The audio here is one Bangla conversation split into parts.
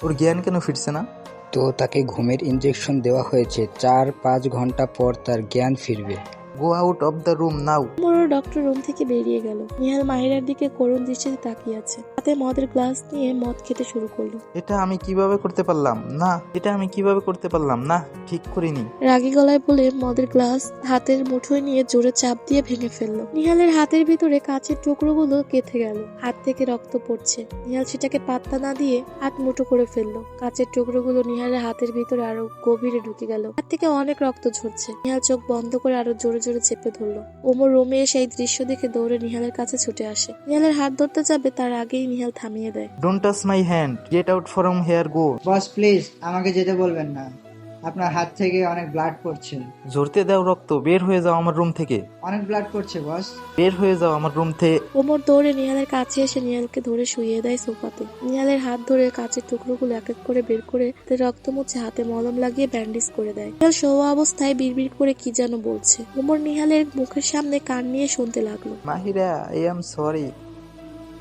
ওর জ্ঞান কেন ফিরছে না? তো তাকে ঘুমের ইনজেকশন দেওয়া হয়েছে, 4-5 ঘন্টা পর তার জ্ঞান ফিরবে। Go out of the room now. ওমরও ডক্টর রুম থেকে বেরিয়ে গেল। নিহাল মাহিরার দিকে করুণ দৃষ্টিতে তাকিয়ে আছে। হাতে মদের গ্লাস নিয়ে মদ খেতে শুরু করলো। এটা আমি কিভাবে করতে পারলাম না, এটা আমি কিভাবে করতে পারলাম না, ঠিক করিনি। রাগী গলায় বলে মদের গ্লাস হাতের মুঠোয় নিয়ে জোরে চাপ দিয়ে ভেঙে ফেললো। নিহালের হাতের ভিতরে কাঁচের টুকরোগুলো গেঁথে গেল। হাত থেকে রক্ত পড়ছে। নিহাল সেটাকে পাত্তা না দিয়ে হাত মুঠো করে ফেললো। কাঁচের টুকরোগুলো নিহালের হাতের ভিতরে আরো গভীরে ঢুকে গেল। হাত থেকে অনেক রক্ত ঝরছে। নিহাল চোখ বন্ধ করে আরো জোরে জোরে চেপে ধরলো। ওমর রুমে এসে এই দৃশ্য দেখে দৌড়ে নিহালের কাছে ছুটে আসে। নিহালের হাত ধরতে যাবে, তার আগেই নিহাল থামিয়ে দেয়। Don't touch my hand, get out from here, go. Boss please আমাকে যেতে বলবেন না, আপনার হাত থেকে অনেক ব্লাড পড়ছে। ঝরতে দাও রক্ত, বের হয়ে যাও আমার রুম থেকে, অনেক ব্লাড পড়ছে বস। বের হয়ে যাও আমার রুম থেকে। ওমর দৌড়ে নিহালের কাছে এসে নিহালকে ধরে শুইয়ে দেয় সোফাতে। নিহালের হাত ধরে কাঁচের টুকরোগুলো এক এক করে বের করে রক্ত মুছে হাতে মলম লাগিয়ে ব্যান্ডেজ করে দেয়। নিহাল শোয়া অবস্থায় বিড়বিড় করে কি যেন বলছে। ওমর নিহালের মুখের সামনে কান নিয়ে শুনতে লাগলো। Mahira, I am sorry,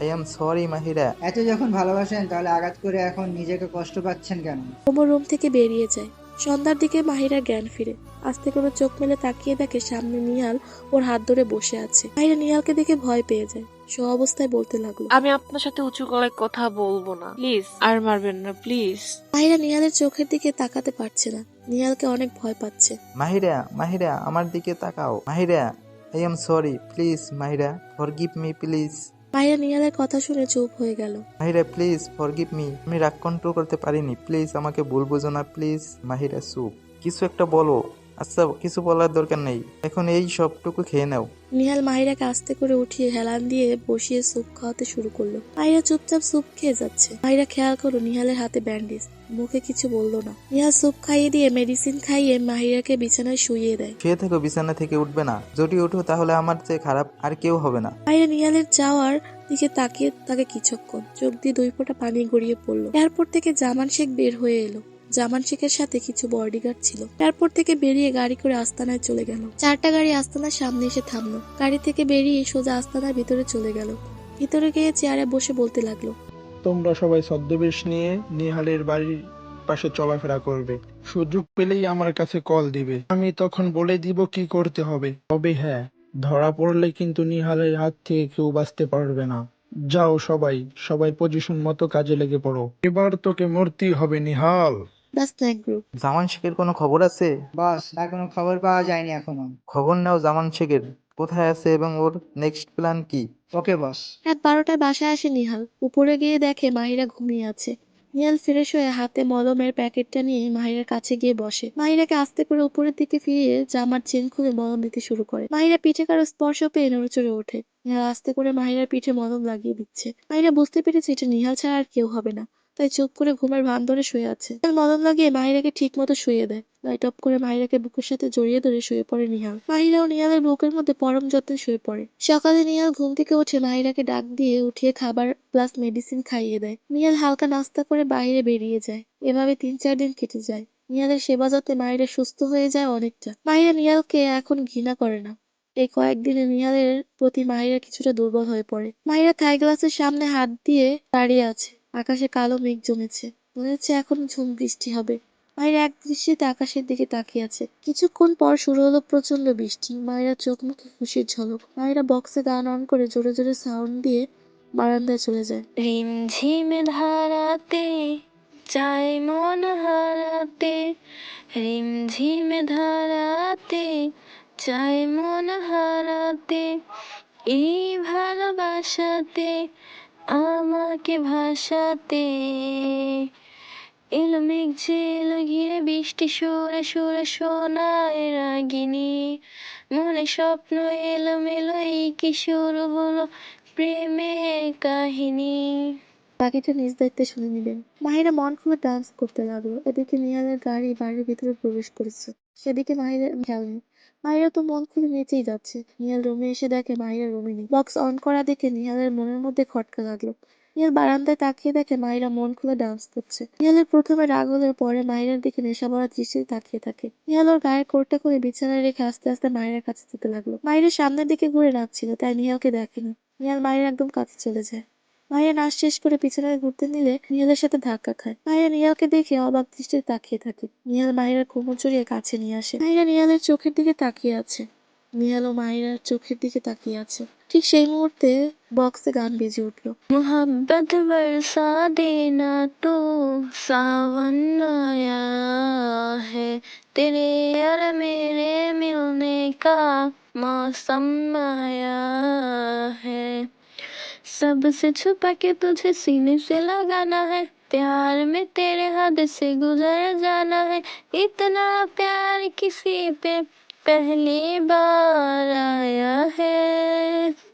I am sorry Mahira. এত যখন ভালোবাসেন তাহলে আঘাত করে এখন নিজেকে কষ্ট পাচ্ছেন কেন? ওমর রুম থেকে বেরিয়ে যায়। সন্ধ্যার দিকে মাহিরার জ্ঞান ফিরে। আস্তে করে চোখ মেলে তাকিয়ে দেখে সামনে নিহাল ওর হাত ধরে বসে আছে। মাহিরা নিহালকে দেখে ভয় পেয়ে যায়। শোয়া অবস্থায় বলতে লাগলো, আমি আপনার সাথে উঁচু গলায় কথা বলবো না, প্লিজ আর মারবেন না প্লিজ। মাহিরা নিহালের চোখের দিকে তাকাতে পারছে না। নিহালকে অনেক ভয় পাচ্ছে। মাহিরা, মাহিরা আমার দিকে তাকাও। Mahira, I am sorry, please Mahira, forgive me please. Mahira নিহালের কথা শুনে চুপ হয়ে গেল। মাহিরা প্লিজ ফরগিভ মি, আমি রাগ কন্ট্রোল করতে পারিনি, প্লিজ আমাকে ভুল বোঝো না প্লিজ। মাহিরা চুপ, কিছু একটা বলো। আচ্ছা কিছু বলার দরকার নেই, এখন এই সবটুকু খেয়ে নাও। নিহাল মাহিরাকে আস্তে করে উঠিয়ে হেলান দিয়ে বসিয়ে স্যুপ খাওয়াতে শুরু করলো। মাহিরা চুপচাপ স্যুপ খেয়ে যাচ্ছে। মাহিরা খেয়াল করলো নিহালের হাতে ব্যান্ডেজ, মুখে কিছু বললো না। নিহাল স্যুপ খাইয়ে দিয়ে মেডিসিন খাইয়ে মাহিরাকে বিছানায় শুইয়ে দেয়। শুয়ে থেকো, বিছানা থেকে উঠবে না, যদি উঠো তাহলে আমার চেয়ে খারাপ আর কেউ হবে না। মাহিরা নিহালের যাওয়ার দিকে তাকিয়ে থাকে কিছুক্ষণ। চোখ দিয়ে 2 ফোঁটা পানি গড়িয়ে পড়লো। এয়ারপোর্ট থেকে জামান শেখ বের হয়ে এলো। জামান শেখের সাথে কিছু বডিগার্ড ছিল। এয়ারপোর্ট থেকে বেরিয়ে গাড়ি করে আস্তানায় চলে গেল। 4টা গাড়ি আস্তানার সামনে এসে থামলো। গাড়ি থেকে বেরিয়ে সোজা আস্তানার ভিতরে চলে গেল। ভিতরে গিয়ে চেয়ারে বসে বলতে লাগলো, তোমরা সবাই ছদ্মবেশ নিয়ে নিহালের বাড়ির পাশে চলাফেরা করবে। সুযোগ পেলেই আমার কাছে কল দিবে, আমি তখন বলে দিব কি করতে হবে। তবে হ্যাঁ, ধরা পড়লে কিন্তু নিহালের হাত থেকে কেউ বাঁচতে পারবে না। যাও সবাই সবাই পজিশন মতো কাজে লেগে পড়ো, এবার তোকে মরতেই হবে নিহাল। ব্যাস থ্যাংক গ্রুপ। জামান শেখের কোনো খবর আছে? বস তার কোনো খবর পাওয়া যায়নি এখনো। খবর নাও জামান শেখের কোথায় আছে এবং ওর নেক্সট প্ল্যান কি। ওকে বস। রাত 12টায় বাসায় আসে নিহাল। উপরে গিয়ে দেখে মাহিরা ঘুমিয়ে আছে। নিহাল ফ্রেশ হয়ে হাতে মলমের প্যাকেটটা নিয়ে মাহিরার কাছে গিয়ে বসে। মাহিরাকে আস্তে করে উপরের দিকে ফিরিয়ে জামার চেন খুলে মলম দিতে শুরু করে। মাহিরা পিঠে কারো স্পর্শ পেয়ে নড়েচড়ে ওঠে। নিহাল আস্তে করে মাহিরার পিঠে মলম লাগিয়ে দিচ্ছে। মাহিরা বুঝতে পেরেছে এটা নিহাল ছাড়া আর কেউ হবে না, তাই চুপ করে ঘুমের ভান ধরে শুয়ে আছে। নিহাল মলম লাগিয়ে মাহিরাকে ঠিক মতো শুয়ে দেয়। লাইট অফ করে মাহিরাকে বুকের সাথে জড়িয়ে ধরে শুয়ে পড়ে নিহাল। মাহিরাও নিহালের বুকের মধ্যে পরম যত্নে শুয়ে পড়ে। সকালে নিহাল ঘুম থেকে উঠে মাহিরাকে ডাক দিয়ে উঠিয়ে খাবার প্লাস মেডিসিন খাইয়ে দেয়। নিহাল হালকা নাস্তা করে বাইরে বেরিয়ে যায়। এভাবে 3-4 দিন কেটে যায়। নিহালের সেবা যত্নে মাহিরা সুস্থ হয়ে যায় অনেকটা। মাহিরা নিহালকে এখন ঘৃণা করে না। এই কয়েকদিনে নিহালের প্রতি মাহিরা কিছুটা দুর্বল হয়ে পড়ে। মাহিরা থাই গ্লাসের সামনে হাত দিয়ে দাঁড়িয়ে আছে। আকাশে কালো মেঘ জমেছে। মনে হচ্ছে এখন ঝুম বৃষ্টি হবে। মাহিরা এক দৃষ্টিতে আকাশের দিকে তাকিয়ে আছে। কিছুক্ষণ পর শুরু হলো প্রচন্ড বৃষ্টি। মাহিরা চোখ মুখে খুশির ঝলক। মাহিরা বক্সে গান অন করে জোরে জোরে সাউন্ড দিয়ে বারান্দায় চলে যায়। রিমঝিম ধারাতে চাই মন হারাতে, রিমঝিম ধারাতে চাই মন হারাতে, এই ভালোবাসাতে আমাকে ভাসাতে। এলো মেঘ যে এলো ঘিরে বৃষ্টি সুরে সুরে শোনায় রাগিনী, মনে স্বপ্ন এলো মেলো, এই কি শুরু হলো প্রেমের কাহিনী। বাকিটা নিজ দায়িত্বে শুনে নিবেন। মাহিরা মন খুলে ডান্স করতে লাগলো। এদিকে নিহালের গাড়ি বাড়ির ভিতরে প্রবেশ করেছে। সেদিকে মাহিরা খেয়াল নেই। মাহিরা তো মন খুলে নেচেই যাচ্ছে। নিহাল রুমে এসে দেখে মাহিরা রুমে নেই। বক্স অন করা দেখে নিহালের মনের মধ্যে খটকা লাগলো। নিহাল বারান্দায় তাকিয়ে দেখে মাহিরা মন খুলে ডান্স করছে। নিহালের প্রথমে রাগ হলেও পরে মাহিরার দিকে নেশা ভরা দৃষ্টিতে তাকিয়ে থাকে। নিহাল ওর গায়ের কোটটা খুলে বিছানায় রেখে আস্তে আস্তে মাহিরার কাছে যেতে লাগলো। মাহিরা সামনের দিকে ঘুরে নাচছিল, তাই নিহালকে দেখেনি। নিহাল মাহিরা একদম কাছে চলে যায়। মাহিরা নাচ শেষ করে পিছনে ঘুরতে নিলে নিহালের সাথে ধাক্কা খায়। মাহিরা নিহালকে দেখে অবাক দৃষ্টিতে তাকিয়ে থাকে। নিহাল মাহিরার কোমর জড়িয়ে কাছে নিয়ে আসে। মাহিরা নিহালের চোখের দিকে তাকিয়ে আছে। নিহালও মাহিরার চোখের দিকে তাকিয়ে আছে। ঠিক সেই মুহূর্তে বক্সে গান বেজে উঠলো। मोहब्बत बरसा देना तू सावन आया है तेरे और मेरे मिलने का मौसम आया है सबसे छुपा के तुझे सीने से लगाना है प्यार में तेरे हद से गुजर जाना है इतना प्यार किसी पे पहली बार आया है।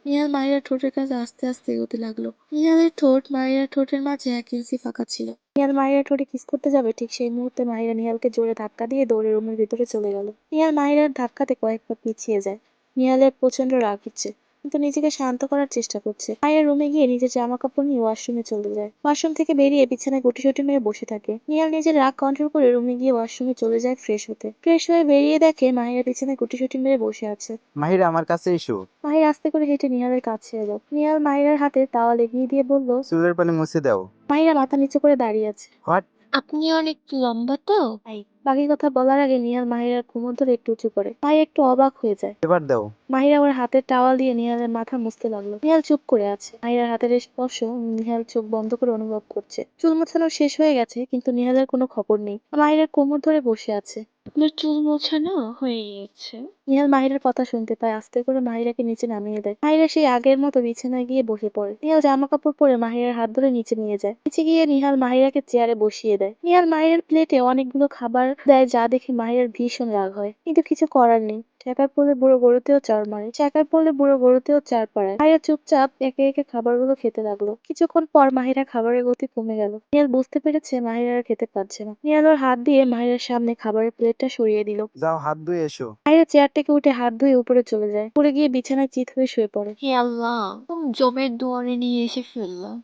নিহাল মাহিরার ঠোঁটের কাছে আস্তে আস্তে এগোতে লাগলো। নিহালের ঠোঁট মাহিরার ঠোঁটের মাঝে 1 ইঞ্চি ফাঁকা ছিল। নিহাল মাহিরার ঠোঁটে কিস করতে যাবে, ঠিক সেই মুহূর্তে মাহিরা নিহালকে জোরে ধাক্কা দিয়ে দৌড়ে রুমের ভিতরে চলে গেল। নিহাল মাহিরার ধাক্কাতে কয়েক পা পিছিয়ে যায়। নিহালের প্রচন্ড রাগ হচ্ছে, কিন্তু নিজেকে শান্ত করার চেষ্টা করছে। মাহিরা রুমে গিয়ে নিজের জামা কাপড় নিয়ে ওয়াশরুমে চলে যায়। ওয়াশরুম থেকে বেরিয়ে বিছানায় গুটিসুটি মেরে বসে থাকে। নিহাল নিজের রাগ কন্ট্রোল করে রুমে গিয়ে ওয়াশরুমে চলে যায় ফ্রেশ হতে। ফ্রেশ হয়ে বেরিয়ে দেখে মাহিরা বিছানায় গুটিসুটি মেরে বসে আছে। মাহিরা আমার কাছে এসো। মাহিরা আস্তে করে হেঁটে নিহালের কাছে এলো। নিহাল মাহিরার হাতে তাওয়াল এগিয়ে দিয়ে বলল। চুলের পানি মুছে দাও। মাহিরা মাথা নিচু করে দাঁড়িয়ে আছে। হোয়াট? আপনি অনেক লম্বা তো তাই বাকি কথা বলার আগে নিহাল মাহিরার কোমর ধরে একটু উঁচু করে। মাহিরা একটু অবাক হয়ে যায়। এবার দাও। মাহিরা ওর হাতের টাওয়াল দিয়ে নিহালের মাথা মুছতে লাগলো। নিহাল চুপ করে আছে। মাহিরার হাতের স্পর্শ নিহাল চোখ বন্ধ করে অনুভব করছে। চুল মোছানো শেষ হয়ে গেছে, কিন্তু নিহালের কোনো খবর নেই। মাহিরার কোমর ধরে বসে আছে। আপনার চুল মোছানো হয়ে গেছে? নিহাল মাহিরার কথা শুনতে পায়। আস্তে করে মাহিরাকে নিচে নামিয়ে দেয়। মাহিরা সেই আগের মতো বিছানায় গিয়ে বসে পড়ে। নিহাল জামা কাপড় পরে মাহিরার হাত ধরে নিচে নিয়ে যায়। নিচে গিয়ে নিহাল মাহিরাকে চেয়ারে বসিয়ে দেয়। নিহাল মাহিরার প্লেটে অনেকগুলো খাবার দেয়, যা দেখে মাহিরার ভীষণ রাগ হয়, কিন্তু কিছু করার নেই। চাকার পড়লে বুড়ো গরুতেও চড় মারে, চাকার পড়লে বুড়ো গরুতেও চার পাড়ায়। মাহিরা চুপচাপ একে একে খাবারগুলো খেতে লাগলো। কিছুক্ষণ পর মাহিরা খাবারের গতি কমে গেল। নিহাল বুঝতে পেরেছে মাহিরা আর খেতে পারছে না। নিহাল ওর হাত দিয়ে মাহিরার সামনে খাবারের প্লেটটা সরিয়ে দিল। যাও হাত ধুয়ে এসো। মাহিরা চেয়ার থেকে উঠে হাত ধুয়ে উপরে চলে যায়। পড়ে গিয়ে বিছানায় চিত হয়ে শুয়ে পড়ে। হে আল্লাহ, তুমি জমের দুয়ারে নিয়ে এসে ফেললাম,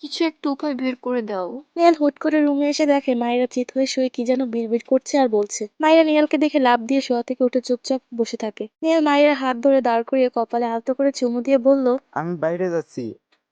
কিছু একটা উপায় বের করে দাও। নিহাল হুট করে রুমে এসে দেখে মাহিরা চিত হয়ে শুয়ে কি যেন বিড়বিড় করছে আর বলছে। মাহিরা নিহালকে দেখে লাফ দিয়ে শোয়া থেকে উঠে চুপচাপ বসে থাকে। নিহাল মাহিরার হাত ধরে দাঁড় করিয়ে কপালে আলতো করে চুমু দিয়ে বলল। আমি বাইরে যাচ্ছি,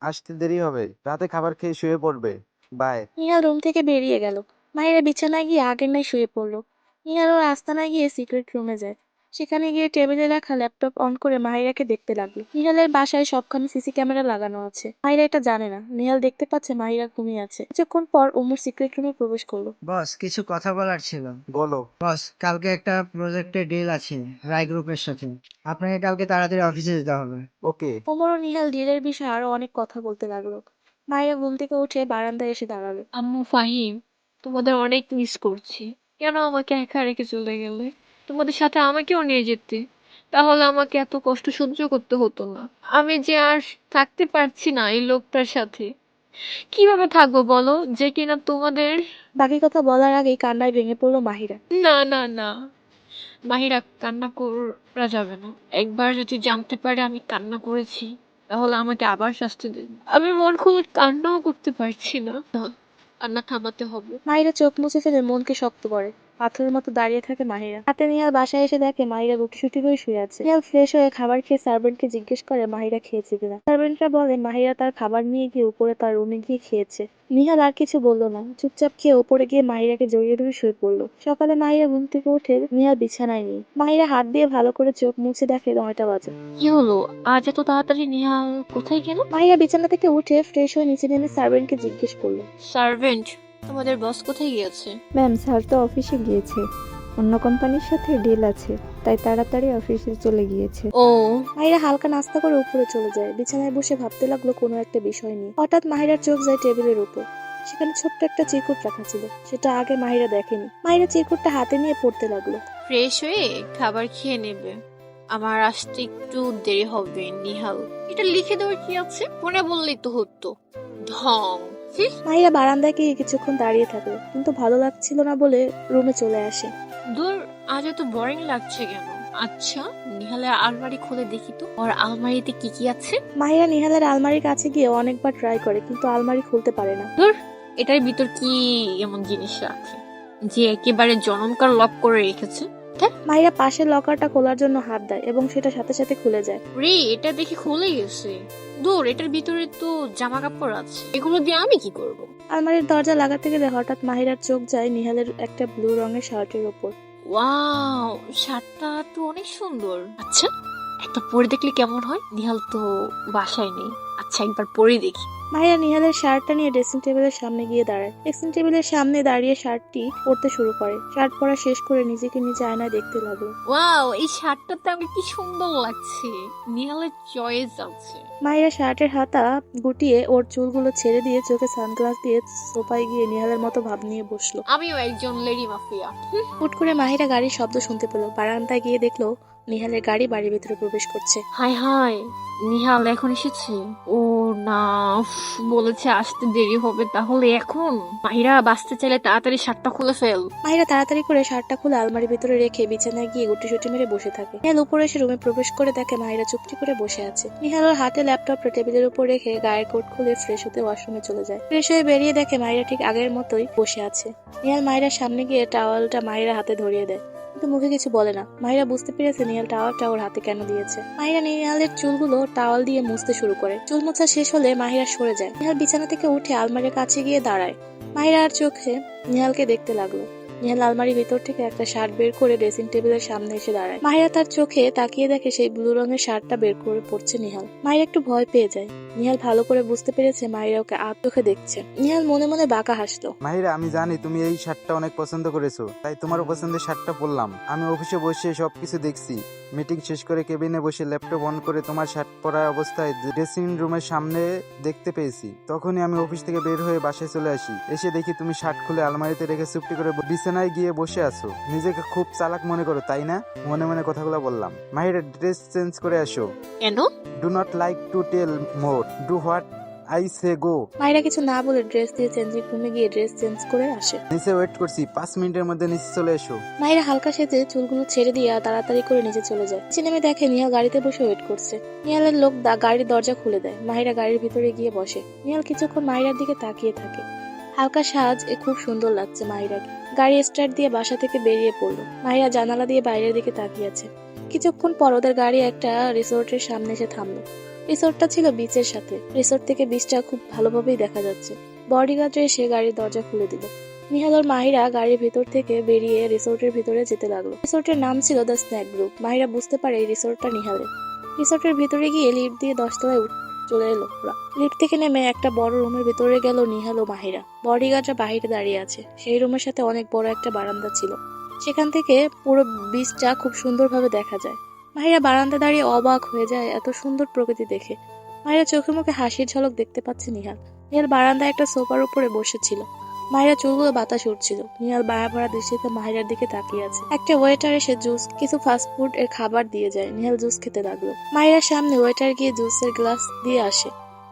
আসতে দেরি হবে। রাতে খাবার খেয়ে শুয়ে পড়বে। বাই। নিহাল রুম থেকে বেরিয়ে গেল। মাহিরা বিছানায় গিয়ে আগের নাই শুয়ে পড়লো। নিহাল ওর আস্তানায় গিয়ে সিক্রেট রুমে যায়। সেখানে গিয়ে টেবিলে রাখা ল্যাপটপ অন করে মাহিরাকে দেখতে লাগলো। নিহালের বাসায় সবখানে সিসি ক্যামেরা লাগানো আছে। মাহিরা এটা জানে না। নিহাল দেখতে পাচ্ছে মাহিরা ঘুমিয়ে আছে। কিছুক্ষণ পর ওমর সিক্রেট রুমে প্রবেশ করলো। বস, কিছু কথা বলার ছিল। বলো। বস, কালকে একটা প্রজেক্টের ডিল আছে রায় গ্রুপের সাথে। আপনাকে কালকে তাড়াতাড়ি অফিসে যেতে হবে। ওকে। ওমর ও নিহাল ডিলের বিষয়ে আরো অনেক কথা বলতে লাগলো। মাহিরা ঘুম থেকে উঠে বারান্দায় এসে দাঁড়ালো। আম্মু ফাহিম, তোমাদের অনেক মিস করছি। কেন আমাকে একা রেখে চলে গেলে? তোমাদের সাথে আমাকেও নিয়ে যেতে, তাহলে আমাকে এত কষ্ট সহ্য করতে হতো না। আমি যে আর থাকতে পারছি না এই লোকটার সাথে। কিভাবে থাকবো বলো, যে কিনা তোমাদের। বাকি কথা বলার আগেই কান্নায় ভেঙে পড়লো মাহিরা। না না না, মাহিরা, কান্না করা যাবে না। একবার যদি জানতে পারে আমি কান্না করেছি, তাহলে আমাকে আবার শাস্তি দেবে। আমি মন খুলে কান্নাও করতে পারছি না। না, কান্না থামাতে হবে। মাহিরা চোখ মুছে ফেলে মনকে শক্ত করে। পাথরের মতো দাঁড়িয়ে থাকে মাহিরা। রাতে নিহাল বাসায় এসে দেখে মাহিরা গুটিসুটি হয়ে শুয়ে আছে। নিহাল ফ্রেশ হয়ে খাবার খেয়ে সার্ভেন্টকে জিজ্ঞেস করে মাহিরা খেয়েছে কিনা। সার্ভেন্টরা বলে মাহিরা তার খাবার নিয়ে গিয়ে উপরে তার রুমে গিয়ে খেয়েছে। নিহাল আর কিছু বললো না, চুপচাপ খেয়ে উপরে গিয়ে মাহিরাকে জড়িয়ে ধরে শুয়ে পড়লো। সকালে মাহিরা ঘুম থেকে উঠে নিহাল বিছানায় নেই। মাহিরা হাত দিয়ে ভালো করে চোখ মুছে দেখে 9টা বাজে। কি হলো, আজ এত তাড়াতাড়ি নিহাল কোথায় গেল? মাহিরা বিছানা থেকে উঠে ফ্রেশ হয়ে নিচে নেমে সার্ভেন্টকে জিজ্ঞেস করলো। সার্ভেন্ট, তোমাদের বস কোথায় গিয়েছে? ম্যাম, স্যার তো অফিসে গিয়েছে, অন্য কোম্পানির সাথে ডিল আছে, তাই তাড়াতাড়ি অফিসে চলে গিয়েছে। ও, মাহিরা হালকা নাস্তা করে উপরে চলে যায়। বিছানায় বসে ভাবতে লাগলো কোনো একটা বিষয় নিয়ে। হঠাৎ মাহিরার চোখ যায় টেবিলের উপর। সেখানে ছোট্ট একটা চিরকুট রাখা ছিল, সেটা আগে মাহিরা দেখেনি। মাহিরা চিরকুটটা হাতে নিয়ে পড়তে লাগলো। ফ্রেশ হয়ে খাবার খেয়ে নেবে, আমার আসতে একটু দেরি হবে। নিহাল, এটা লিখে দেওয়ার কি আছে? মনে বললেই তো হতো। ঢং। মাহিরা বারান্দায় গিয়ে কিছুক্ষণ দাঁড়িয়ে থাকে, কিন্তু ভালো লাগছিল না বলে রুমে চলে আসে। দূর, আজ এত বোরিং লাগছে কেন? আচ্ছা, নিহালের আলমারি খুলে দেখি তো, ওর আলমারিতে কি কি আছে। মাহিরা নিহালের আলমারির কাছে গিয়ে অনেকবার ট্রাই করে, কিন্তু আলমারি খুলতে পারে না। দূর, এটার ভিতর কি এমন জিনিস রাখে যে একেবারে জনমকার লক করে রেখেছে? মাহিরা পাশের লকারটা খোলার জন্য হাত দেয় এবং সেটা সাথে সাথে খুলে যায়। রে, এটা দেখে খুলে গেছে। দূর, এটার ভিতরে তো জামা কাপড় আছে, এগুলো দিয়ে আমি কি করব? আলমারির দরজা লাগাতে গেলে হঠাৎ মাহিরার চোখ যায় নিহালের একটা ব্লু রঙের শার্টের ওপর। ওয়াও, শার্টটা তো অনেক সুন্দর। আচ্ছা, একটা পরে দেখলে কেমন হয়? নিহাল তো বাসায় নেই। আচ্ছা, একবার পরে দেখি। মাহিরা নিহালের শার্টটা নিয়ে ড্রেসিং টেবিলের সামনে গিয়ে দাঁড়ায়। ড্রেসিং টেবিলের সামনে দাঁড়িয়ে শার্টটি পরতে শুরু করে। শার্ট পরা শেষ করে নিজেকে নিজে আয়নায় দেখতে লাগলো। ওয়াও, এই শার্টটাতে আমাকে কি সুন্দর লাগছে। নিহালের চয়েস আছে। মাহিরা শার্টের হাতা গুটিয়ে ওর চুলগুলো ছেড়ে দিয়ে চোখে সানগ্লাস দিয়ে সোফায় গিয়ে নিহালের মতো ভাব নিয়ে বসলো। আমিও একজন লেডি মাফিয়া। হুট করে মাহিরা গাড়ির শব্দ শুনতে পেল। বারান্দায় গিয়ে দেখলো নিহালের গাড়ি বাড়ির ভিতরে প্রবেশ করছে। হাই হাই, নিহাল এখন এসেছে? ও না, উফ, বলেছে আসতে দেরি হবে। তাহলে এখন মাহিরা বাঁচতে চাইলে তাড়াতাড়ি শার্টটা খুলে ফেল। মাহিরা তাড়াতাড়ি করে শার্টটা খুলে আলমারির ভিতরে রেখে বিছানায় গিয়ে গুটি মেরে বসে থাকে। নিহাল উপরে এসে রুমে প্রবেশ করে দেখে মাহিরা চুপটি করে বসে আছে। নিহাল ওর হাতে ল্যাপটপটা টেবিলের উপর রেখে গায়ের কোট খুলে ফ্রেশ হতে ওয়াশরুমে চলে যায়। ফ্রেশ হয়ে বেরিয়ে দেখে মাহিরা ঠিক আগের মতোই বসে আছে। নিহাল মাহিরার সামনে গিয়ে টাওয়ালটা মাহিরার হাতে ধরিয়ে দেয়, কিন্তু মুখে কিছু বলে না। মাহিরা বুঝতে পেরেছে নিহাল টাওয়ালটা ওর হাতে কেন দিয়েছে। মাহিরা নিহালের চুলগুলো টাওয়াল দিয়ে মুছতে শুরু করে। চুল মোছা শেষ হলে মাহিরা সরে যায়। নিহাল বিছানা থেকে উঠে আলমারির কাছে গিয়ে দাঁড়ায়। মাহিরা আর চোখে নিহালকে দেখতে লাগলো। নিহাল আলমারির ভিতর থেকে একটা শার্ট বের করে ড্রেসিং টেবিলের সামনে এসে দাঁড়ায়। মাহিরা তার চোখে তাকিয়ে দেখে সেই ব্লু রঙের শার্টটা বের করে পড়ছে নিহাল। মাহিরা একটু ভয় পেয়ে যায়। নিহাল ভালো করে বুঝতে পেরেছে মাহিরা ওকে চোখে দেখছে। নিহাল মনে মনে বাঁকা হাসলো। মাহিরা, আমি জানি তুমি এই শার্টটা অনেক পছন্দ করেছো, তাই তোমার পছন্দের শার্টটা পরলাম। আমি অফিসে বসে সবকিছু দেখছি। মিটিং শেষ করে কেবিনে বসে ল্যাপটপ অন করে তোমার শার্ট পরা অবস্থায় ড্রেসিং রুমের সামনে দেখতে পেয়েছি। তখনই আমি অফিস থেকে বের হয়ে বাসায় চলে আসি। এসে দেখি তুমি শার্ট খুলে আলমারিতে রেখে চুপটি করে বিছানায় গিয়ে বসে আছো। নিজেকে খুব চালাক মনে করো, তাই না? মনে মনে কথাগুলো বললাম। মাহিরা, ড্রেস চেঞ্জ করে আসো। কেন? Do not like to tell more, do what I say go. Mahira কিছু না বলে ড্রেস দিয়ে চেঞ্জিং রুমে গিয়ে ড্রেস চেঞ্জ করে আসে। নিচে ওয়েট করছি, 5 মিনিটের মধ্যে নিচে চলে এসো। মাহিরা হালকা সেজে চুলগুলো ছেড়ে দিয়ে তাড়াতাড়ি করে নিচে চলে যায়। নিচে নেমে দেখে নিহাল গাড়িতে বসে ওয়েট করছে। নিহালের লোক গাড়ির দরজা খুলে দেয়। মাহিরা গাড়ির ভিতরে গিয়ে বসে। নিহাল কিছুক্ষণ মাহিরার দিকে তাকিয়ে থাকে। হালকা সাজ খুব সুন্দর লাগছে মাহিরাকে। গাড়ি স্টার্ট দিয়ে বাসা থেকে বেরিয়ে পড়লো। মাহিরা জানালা দিয়ে বাইরের দিকে তাকিয়ে আছে। কিছুক্ষণ পর ওদের গাড়ি একটা রিসোর্টের সামনে এসে থামলো। রিসোর্টটা ছিল বিচের সাথে। রিসোর্ট থেকে বিচটা খুব ভালোভাবেই দেখা যাচ্ছে। বডিগার্ড এসে গাড়ির দরজা খুলে দিল। নিহাল আর মাহিরা গাড়ির ভিতর থেকে বেরিয়ে রিসোর্টের ভিতরে যেতে লাগলো। রিসোর্টের নাম ছিল দ্য স্ন্যাক গ্রুপ। মাহিরা বুঝতে পারে এই রিসোর্টটা নিহালের। রিসোর্টের ভিতরে গিয়ে লিফট দিয়ে 10 তলায় চলে এলো ওরা। লিফট থেকে নেমে একটা বড় রুমের ভিতরে গেল নিহাল ও মাহিরা। বডিগার্ডরা বাহিরে দাঁড়িয়ে আছে। সেই রুমের সাথে অনেক বড় একটা বারান্দা ছিল। সেখান থেকে পুরো বিচটা খুব সুন্দরভাবে দেখা যায়। মাহিরা বারান্দা দাঁড়িয়ে অবাক হয়ে যায় এত সুন্দর প্রকৃতি দেখে। মাহিরা চোখে মুখে হাসির ঝলক দেখতে পাচ্ছে নিহাল। নিহাল বারান্দায় একটা সোফার উপরে বসেছিল। মাহিরা চুলগুলো বাতাস উঠছিল। নিহাল বায়া ভরা দৃষ্টিতে মাহিরার দিকে তাকিয়ে আছে। একটা ওয়েটার এসে জুস কিছু ফাস্টফুড এর খাবার দিয়ে যায়। নিহাল জুস খেতে লাগলো। মাহিরার সামনে ওয়েটার গিয়ে জুসের গ্লাস দিয়ে আসে।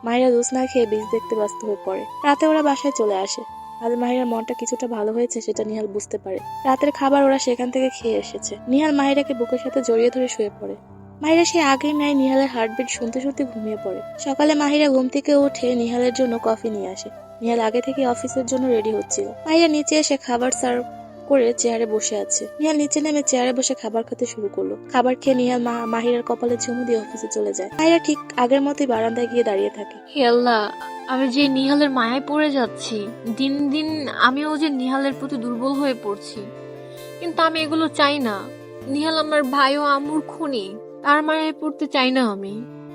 মাহিরা জুস না খেয়ে বীজ দেখতে ব্যস্ত হয়ে পড়ে। রাতে ওরা বাসায় চলে আসে। আজ মাহিরার মনটা কিছুটা ভালো হয়েছে সেটা নিহাল বুঝতে পারে। রাতের খাবার ওরা সেখান থেকে খেয়ে এসেছে। নিহাল মাহিরাকে বুকের সাথে জড়িয়ে ধরে শুয়ে পড়ে। মাহিরা সে আগেই নাই নিহালের হার্টবিট শুনতে শুনতে ঘুমিয়ে পড়ে। সকালে মাহিরা ঘুম থেকে উঠে নিহালের জন্য কফি নিয়ে আসে। নিহাল আগে থেকে অফিসের জন্য রেডি হচ্ছিল। মাহিরা নিচে এসে খাবার সার্ভ করে চেয়ারে বসে আছে। নিহাল নিচে নেমে চেয়ারে বসে খাবার খেতে শুরু করলো। খাবার খেয়ে নিহাল মাহিরার কপালে চুমু দিয়ে অফিসে চলে যায়। মাহিরা ঠিক আগের মতোই বারান্দায় গিয়ে দাঁড়িয়ে থাকে। হে আল্লাহ, আমি যে নিহালের মায়ায় পড়ে যাচ্ছি। দিন দিন আমিও যে নিহালের প্রতি দুর্বল হয়ে পড়ছি। কিন্তু আমি এগুলো চাই না। নিহাল আমার ভাই ও আম্মুর খুনি, তার মায়ায় পড়তে চাই না আমি।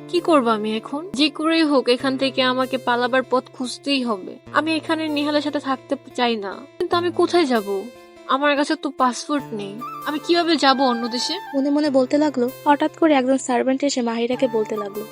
কি করবো আমি এখন? যে করেই হোক এখান থেকে আমাকে পালাবার পথ খুঁজতেই হবে। আমি এখানে নিহালের সাথে থাকতে চাই না, কিন্তু আমি কোথায় যাব? আমার কাছে তো পাসপোর্ট নেই। আমি কিভাবে যাব অন্য দেশে? মনে মনে বলতে লাগলো। হঠাৎ করে একজন সার্ভেন্ট এসে মাহিরাকে বলতে লাগলো,